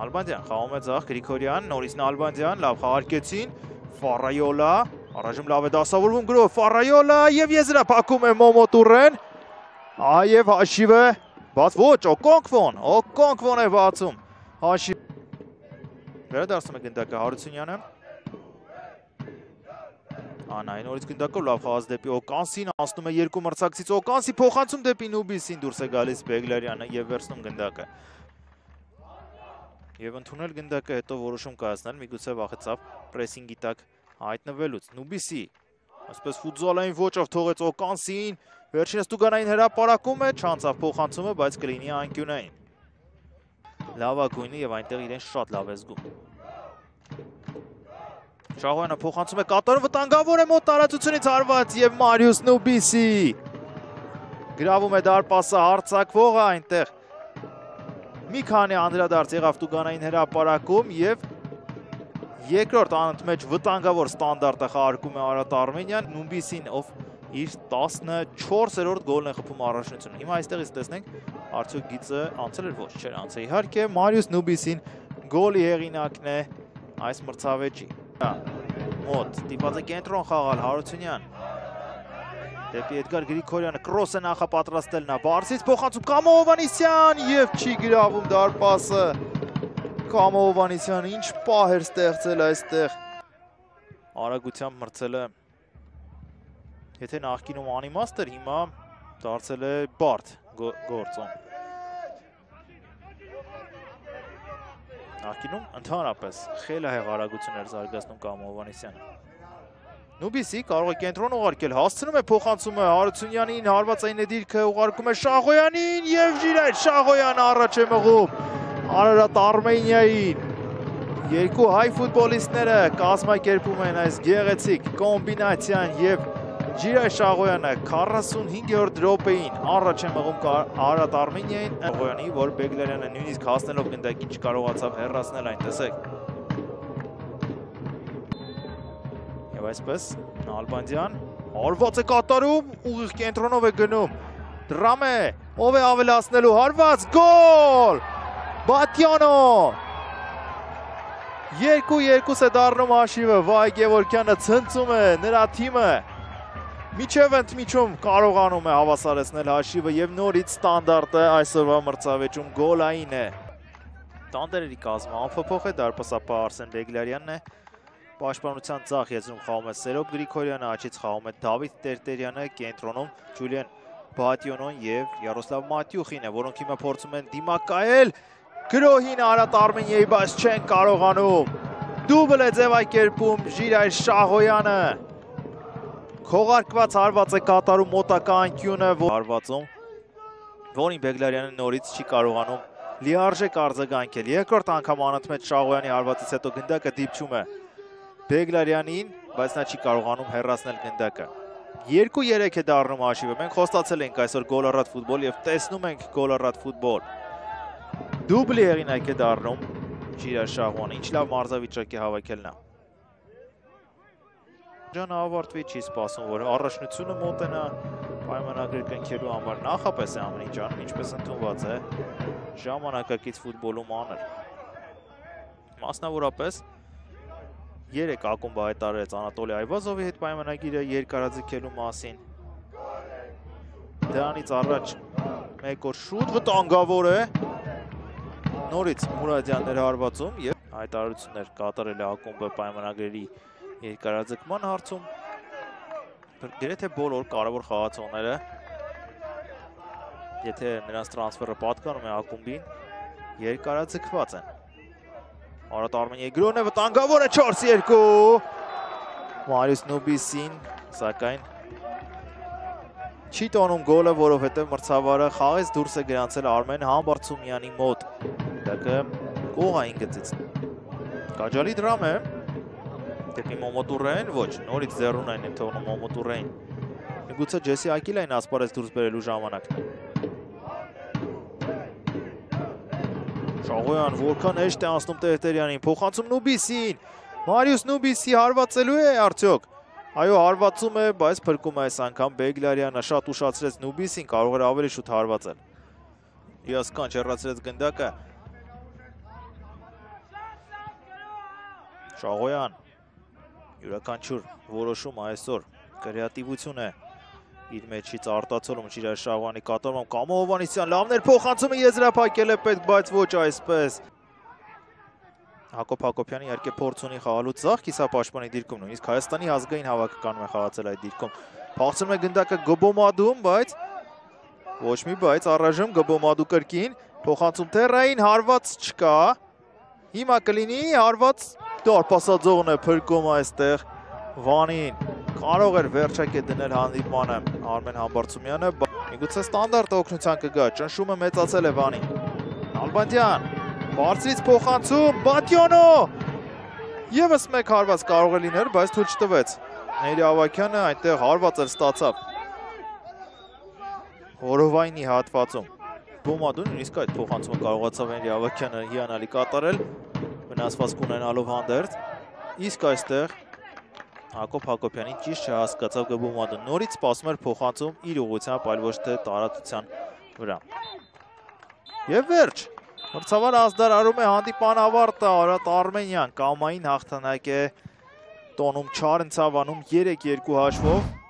Նալբանդյան խաղում է ձախ, Գրիգորյան, նորից Նալբանդյան, լավ խաղարկեցին, Ֆարայոլա, առայժմ լավ է դասավորվում գրով, Ֆարայոլա և եզրափակում է Մոմոտուրեն, այև հաշիվը բաց, ոչ, Օկոնկվոն է բացում, հաշիվ, վերադարձում է գնդակը Հարությունյանը, Անային նորից գնդակով լավ խաղաց դեպի Օկանսին, անցնում է երկու մրցակցից Օկանսի, փոխանցում դեպի Նուբիսին, դուրս է գալիս Բեգլարյանը և վերցնում գնդակը։ Եվ ընդունել գնդակը, հետո որոշում կայացնել, միգուցե վախեցավ պրեսինգի տակ հայտնվելուց։ Նուբիսի, այսպես ֆուտզոլային ոճով թողեց Օկանսին, վերջինս Տուգանային հրապարակում է, չանցավ փոխանցումը, բայց կլինի անկյունային։ Լավագույնը և այնտեղ իրեն շատ լավ է զգում։ Շահոյանը փոխանցում է կատարում, վտանգավոր է մոտ տարածությունից հարված և Մարիուս Նուբիսի գրավում է դարպասը հարձակվողը այնտեղ մի քանի անդրադարձ եղավ Տուգանային հրապարակում և երկրորդ անընդմեջ վտանգավոր ստանդարտը խաղարկում է Արարատ Արմենյան, Նուբիսին ով իր 14-րդ գոլն է խփում առաջնությունը։ Հիմա այստեղից տեսնենք արդյոք գիծը անցել էր, ոչ չէր անցել իհարկե, Մարիուս Նուբիսին գոլի հեղինակն է այս մրցավեճի։ Մոտ, ստիպված է կենտրոն խաղալ Հարությունյան, դեպի Էդգար Գրիգորյանը, կրոս է նախապատրաստել նա, Բարսից փոխանցում Կամո Հովհաննիսյան և չի գրավում դարպասը, Կամո Հովհաննիսյանը ինչ պահ էր ստեղծել այստեղ, արագությամբ մրցել է, եթե նախկինում անիմաստ էր, հիմա դարձել է բարդ գործոն։ Նախկինում ընդհանրապես խելահեղ արագություն էր զարգացնում Կամո Հովհաննիսյանը։ Նուբիսի կարող է կենտրոն ուղարկել, հասցնում է փոխանցումը Հարությունյանին, հարվածային է դիրքը ուղարկում է Շահոյանին և Ժիրայր Շահոյանը առաջ է մղում Արարատ Արմենիային։ Երկու հայ ֆուտբոլիստները կազմակերպում են այս գեղեցիկ կոմբինացիան և Ժիրայր Շահոյանը 45-րդ րոպեին առաջ է մղում Արարատ Արմենիային, Շահոյանի, որ Բեգլարյանը նույնիսկ հասնելով գնդակին չկարողացավ հեռացնել այն, տեսեք։ Եվ այսպես Նալբանդյան հարված է կատարում, ուղիղ կենտրոնով է գնում, Դրամե, ով է ավելացնելու հարված, գոլ, Բատյանո, 2-2 է դառնում հաշիվը, Վահե Գևորգյանը ցնծում է նրա թիմը, միջև ընդմիջում կարողանում է հավասարեցնել հաշիվը և նորից ստանդարտը այսօրվա մրցավեճում գոլային է։ Տանդերերի կազմը անփոփոխ է, դարպասապահ Արսեն Բեգլարյանն է, պաշտպանության ձախ եզրում խաղում է Սերոբ Գրիգորյանը, աչից խաղում է Դավիթ Տերտերյանը, կենտրոնում Ջուլիան Բատյոնոն և Յարոսլավ Մատյուխին է, որոնք հիմա փորձում են դիմակայել, գրոհին Արարատ Արմենիայի, բայց չեն կարողանում, դուբլ է ձևակերպում Ժիրայր Շահոյանը, քողարկված հարված է կատարում մոտակա անկյունը հարվածում, որին Բեգլարյանը նորից չի կարողանում լիարժեք արձագանքել, երկրորդ անգամ անընդմեջ Շահոյանի հարվածից հետո գնդակը դիպչում է Բեգլարյանին, բայց նա չի կարողանում հեռացնել գնդակը։ 2-3 է դառնում հաշիվը, մենք խոստացել ենք այսօր գոլառատ ֆուտբոլ և տեսնում ենք գոլառատ ֆուտբոլ։ Դուբլի հեղինակ է դառնում Ժիրայր Շահոյանը, ինչ լավ մարզավիճակ է հավաքել նա։ Ջանը ավարտվի, չի սպասում, որ առաջնությունը մոտենա պայմանագրեր կնքելու համար, նախապես է ամեն ինչ անում, ինչպես ընդունված է ժամանակակից ֆուտբոլում անել։ Մասնավորապես 3 ակումբ հայտարարեց Անատոլի Այվազովի հետ պայմանագիրը երկարաձգելու մասին։ Դրանից առաջ մեկ օր շուտ վտանգավոր է, նորից Մուրադյաններ հարվածում և հայտարարություններ կատարել է ակումբը պայմանագրերի երկարաձգման հարցում, գրեթե բոլոր կարևոր խաղացողները, եթե նրանց տրանսֆերը պատկանում է ակումբին, երկարաձգված են։ Արարատ Արմենիայի գրոհն է, վտանգավոր է 4-2, Մարիուս Նուբիսին, սակայն չի տոնում գոլը, որովհետև մրցավարը խաղից դուրս է գրանցել Արմեն Համբարձումյանի մոտ, դակը կողային գծից։ Կաջալի դրամ է, դեպի Մոմոտուրեն, ոչ, նորից ձեռունային են թողնում Մոմոտուրեն։ Միգուցե Ջեսի Ակիլային ասպարեզ դուրս բերելու ժամանակն է։ Շահոյան որքան հեշտ է անցնում Տերտերյանին, փոխանցում Նուբիսին, Մարիուս Նուբիսի հարվածելու է արդյոք։ Այո, հարվածում է, բայց փրկում է այս անգամ Բեգլարյանը, շատ ուշացրեց Նուբիսին, կարող էր ավելի շուտ հարվածել։ Հիասքանչ հեռացրեց գնդակը։ Շաղոյան, յուրաքանչյուր որոշում այսօր կրեատիվություն է իր մեջից արտացոլում Շիրայր Շաղոյանի կատարմամբ Կամո Հովհաննիսյան լավներ փոխանցումը եզրափակել է պետք, բայց ոչ այսպես։ Հակոբ Հակոբյանը իհարկե փորձ ունի խաղալու ձախ կիսապաշտպանի դիրքում, նույնիսկ Հայաստանի ազգային հավաքականում է խաղացել այդ դիրքում։ Փախցնում է գնդակը Գբոմադում, բայց ոչ մի բայց առայժմ Գբոմադու կրկին փոխանցում թեռային, հարված չկա։ Հիմա կլինի հարված դարպասաձողն է փրկում այստեղ Վանին, կարող էր վերջակետ դնել հանդիպմանը Արմեն Համբարձումյանը, միգուցե ստանդարտ օգնության կգա, ճնշումը մեծացել է Վանին։ Նալբանդյան, բարձրից փոխանցում, Բատյոնո, ևս մեկ հարված կարող է լինել, բայց թույլ չտվեց։ Ների Ավագյանը այնտեղ հարված էր ստացավ Հորովայնի հատվածում։ Բոմադուն նույնիսկ այդ փոխանցումը կարողացավ Ների Ավագյանը հիանալի կատարել, վնասվածք ունենալով հանդերձ, իսկ այստեղ Հակոբ Հակոբյանին ճիշտ չհասկացավ Գբոմադուն, նորից սպասում էր փոխանցում իր ուղղությամբ, այլ ոչ թե տարածության վրա։ Եվ վերջ, մրցավար ազդարարում է հանդիպան ավարտը, Արարատ Արմենյան կամային հաղթանակ է տոնում Չարենցավանում 3-2 հաշվով։